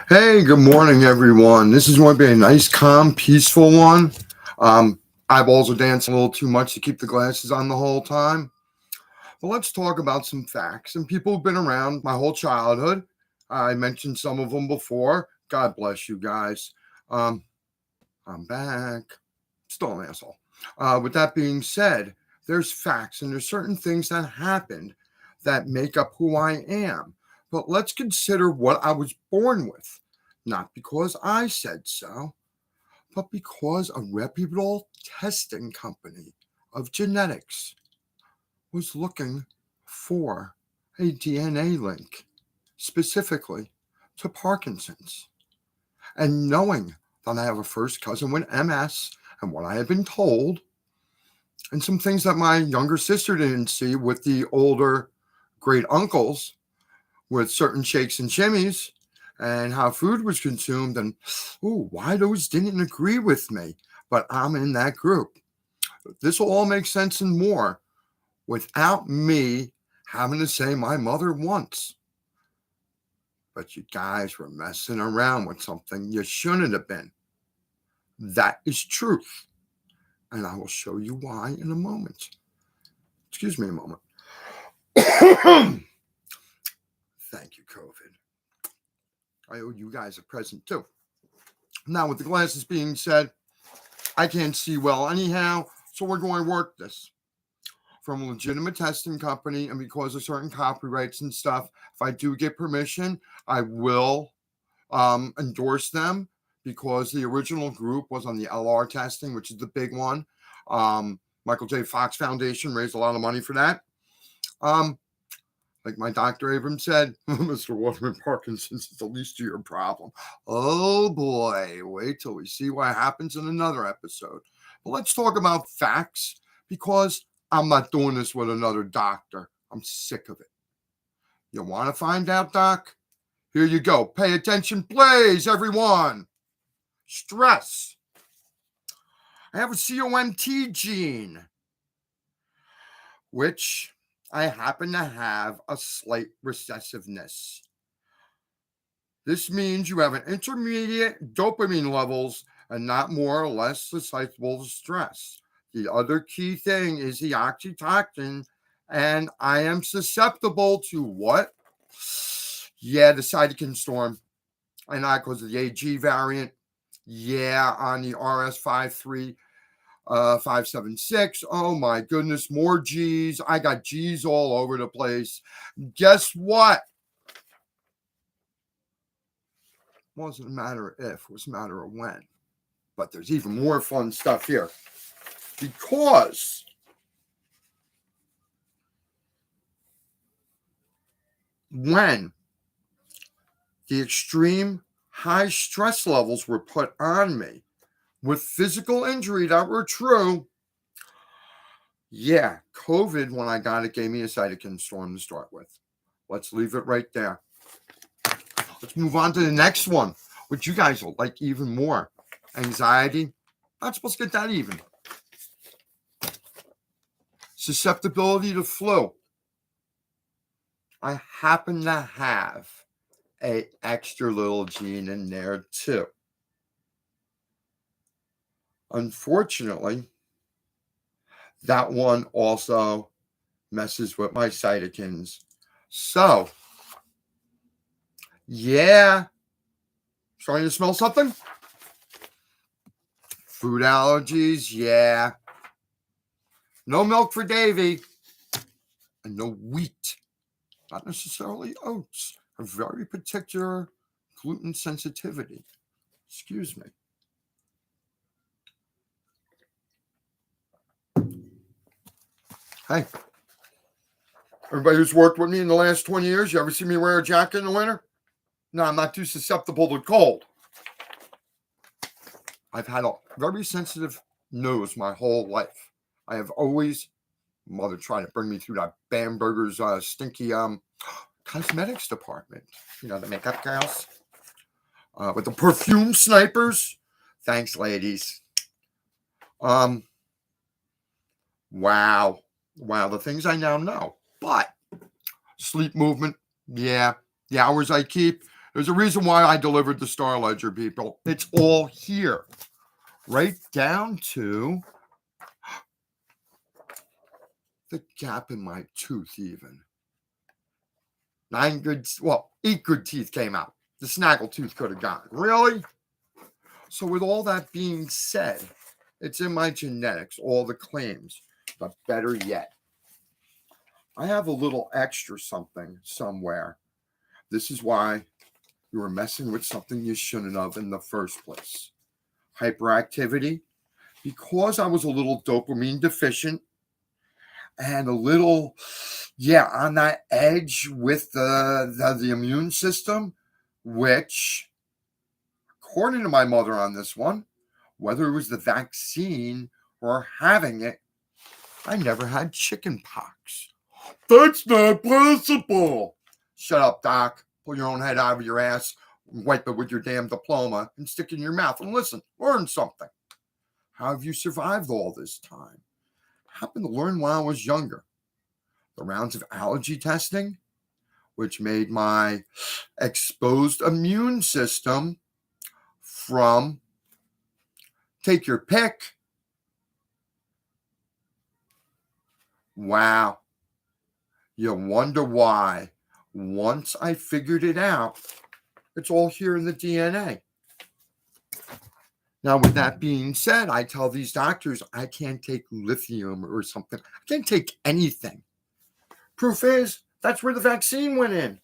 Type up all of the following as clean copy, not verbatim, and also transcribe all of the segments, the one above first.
Hey, good morning, everyone. This is going to be a nice, calm, peaceful one. Eyeballs are dancing a little too much to keep the glasses on the whole time. But let's talk about some facts. And people who've been around my whole childhood. I mentioned some of them before. God bless you guys. Um, I'm back. Still an asshole. With that being said, there's facts and there's certain things that happened that make up who I am. But let's consider what I was born with. Not because I said so, but because a reputable testing company of genetics was looking for a DNA link specifically to Parkinson's. And knowing that I have a first cousin with MS and what I had been told, and some things that my younger sister didn't see with the older great uncles with certain shakes and shimmies and how food was consumed, and why those didn't agree with me, but I'm in that group. This will all make sense and more without me having to say my mother once. But you guys were messing around with something you shouldn't have been. That is truth. And I will show you why in a moment. Excuse me a moment. Thank you, COVID. I owe you guys a present too. Now, with the glasses being said, I can't see well anyhow, so we're going to work this from a legitimate testing company, and because of certain copyrights and stuff, if I do get permission, I will endorse them because the original group was on the LR testing, which is the big one. Michael J. Fox Foundation raised a lot of money for that. Like my Dr. Abrams said, Mr. Waterman, Parkinson's is the least of your problem. Oh boy, wait till we see what happens in another episode. But let's talk about facts because I'm not doing this with another doctor. I'm sick of it. You want to find out, Doc? Here you go. Pay attention, please, everyone. Stress. I have a COMT gene, which I happen to have a slight recessiveness. This means you have an intermediate dopamine levels and not more or less susceptible to stress. The other key thing is the oxytocin, and I am susceptible to what? Yeah, the cytokine storm. And not because of the AG variant. Yeah, on the RS53 576. Oh my goodness, more G's. I got G's all over the place. Guess what? It wasn't a matter of if, it was a matter of when. But there's even more fun stuff here. Because when the extreme high stress levels were put on me with physical injury that were true, yeah, COVID, when I got it, gave me a cytokine storm to start with. Let's leave it right there. Let's move on to the next one, which you guys will like even more. Anxiety. Not supposed to get that even. Susceptibility to flu. I happen to have a extra little gene in there too. Unfortunately, that one also messes with my cytokines. So, yeah, starting to smell something? Food allergies, yeah. No milk for Davy. And no wheat. Not necessarily oats. A very particular gluten sensitivity. Excuse me. Hey, everybody who's worked with me in the last 20 years, you ever see me wear a jacket in the winter? No, I'm not too susceptible to cold. I've had a very sensitive nose my whole life. I have always, mother tried to bring me through that Bamberger's stinky cosmetics department. You know, the makeup girls with the perfume snipers. Thanks, ladies. Wow. The things I now know. But sleep movement, yeah. The hours I keep, There's a reason why I delivered the Star Ledger, people. It's all here. Right down to the gap in my tooth, even. 8 good teeth came out. The snaggle tooth could have gone. Really? So, with all that being said, it's in my genetics, all the claims. But better yet, I have a little extra something somewhere. This is why you were messing with something you shouldn't have in the first place. Hyperactivity. Because I was a little dopamine deficient and a little, on that edge with the immune system, which, according to my mother on this one, whether it was the vaccine or having it, I never had chicken pox. That's not possible. Shut up, Doc. Pull your own head out of your ass, wipe it with your damn diploma, and stick it in your mouth. And listen, learn something. How have you survived all this time? I happened to learn when I was younger. The rounds of allergy testing, which made my exposed immune system from, take your pick. Wow. You wonder why. Once I figured it out, it's all here in the DNA. Now, with that being said, I tell these doctors I can't take lithium or something. I can't take anything. Proof is, that's where the vaccine went in.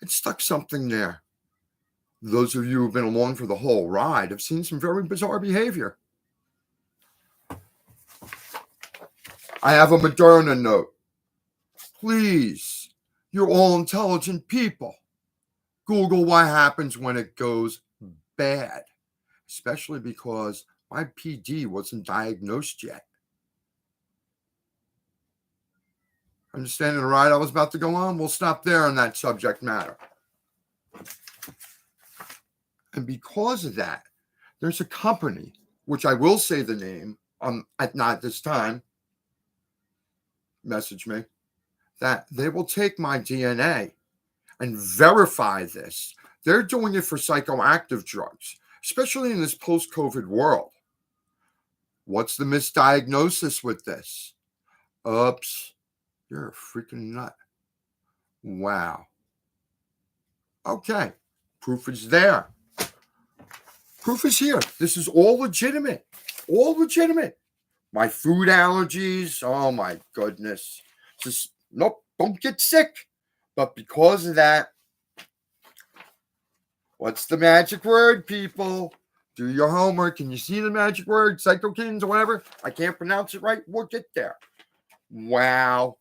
It stuck something there. Those of you who've been along for the whole ride have seen some very bizarre behavior. I have a Moderna note. Please, you're all intelligent people. Google what happens when it goes bad, especially because my PD wasn't diagnosed yet. Understanding the ride I was about to go on? We'll stop there on that subject matter. And because of that, there's a company, which I will say the name, not this time, message me, that they will take my DNA and verify this. They're doing it for psychoactive drugs, especially in this post-COVID world. What's the misdiagnosis with this? Oops, you're a freaking nut. Wow. Okay, proof is there. Proof is here. This is all legitimate. All legitimate. My food allergies, oh my goodness. Just, nope, don't get sick. But because of that, what's the magic word, people? Do your homework. Can you see the magic word? Cytokines or whatever? I can't pronounce it right. We'll get there. Wow.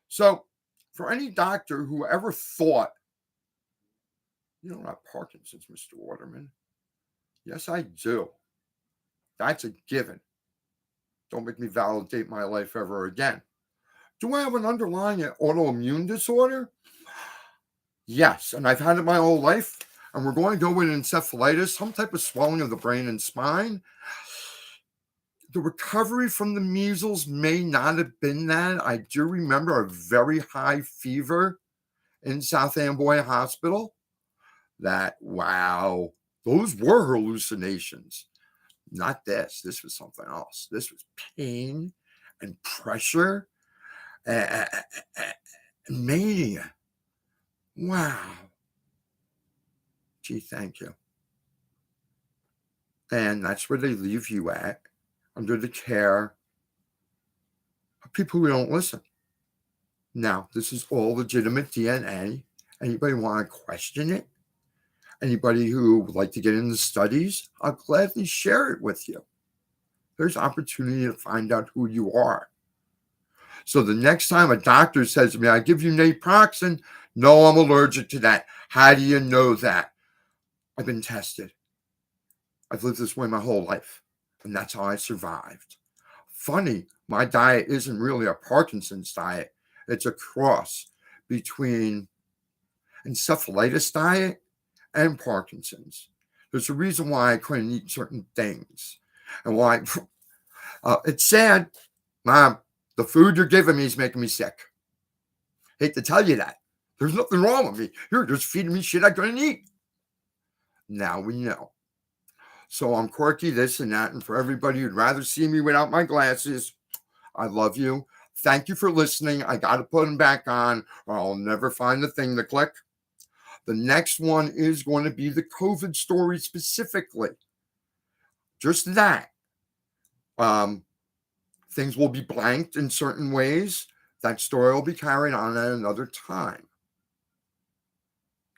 So, for any doctor who ever thought, you don't have Parkinson's, Mr. Waterman. Yes, I do. That's a given. Don't make me validate my life ever again. Do I have an underlying autoimmune disorder? Yes, and I've had it my whole life. And we're going to go with encephalitis, some type of swelling of the brain and spine. The recovery from the measles may not have been that. I do remember a very high fever in South Amboy Hospital. Wow, those were hallucinations. Not this. This was something else. This was pain and pressure and mania. Wow. Gee, thank you. And that's where they leave you at, under the care of people who don't listen. Now, this is all legitimate DNA. Anybody want to question it? Anybody who would like to get into studies, I'll gladly share it with you. There's opportunity to find out who you are. So the next time a doctor says to me, I give you naproxen, no, I'm allergic to that. How do you know that? I've been tested. I've lived this way my whole life, and that's how I survived. Funny, my diet isn't really a Parkinson's diet. It's a cross between encephalitis diet and Parkinson's. There's a reason why I couldn't eat certain things. And why it's sad, Mom, the food you're giving me is making me sick. Hate to tell you that, There's nothing wrong with me. You're just feeding me shit I couldn't eat. Now we know. So I'm quirky, this and that. And for everybody who'd rather see me without my glasses, I love you. Thank you for listening. I got to put them back on, or I'll never find the thing to click. The next one is going to be the COVID story specifically. Just that. Things will be blanked in certain ways. That story will be carried on at another time.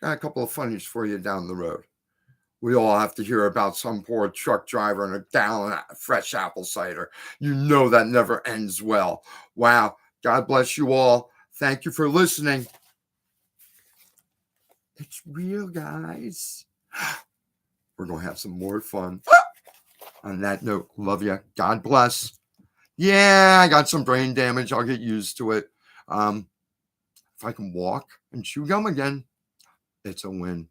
Got a couple of funnies for you down the road. We all have to hear about some poor truck driver and a gallon of fresh apple cider. You know that never ends well. Wow. God bless you all. Thank you for listening. It's real, guys. We're going to have some more fun. On that note, love you. God bless. Yeah, I got some brain damage. I'll get used to it. If I can walk and chew gum again, it's a win.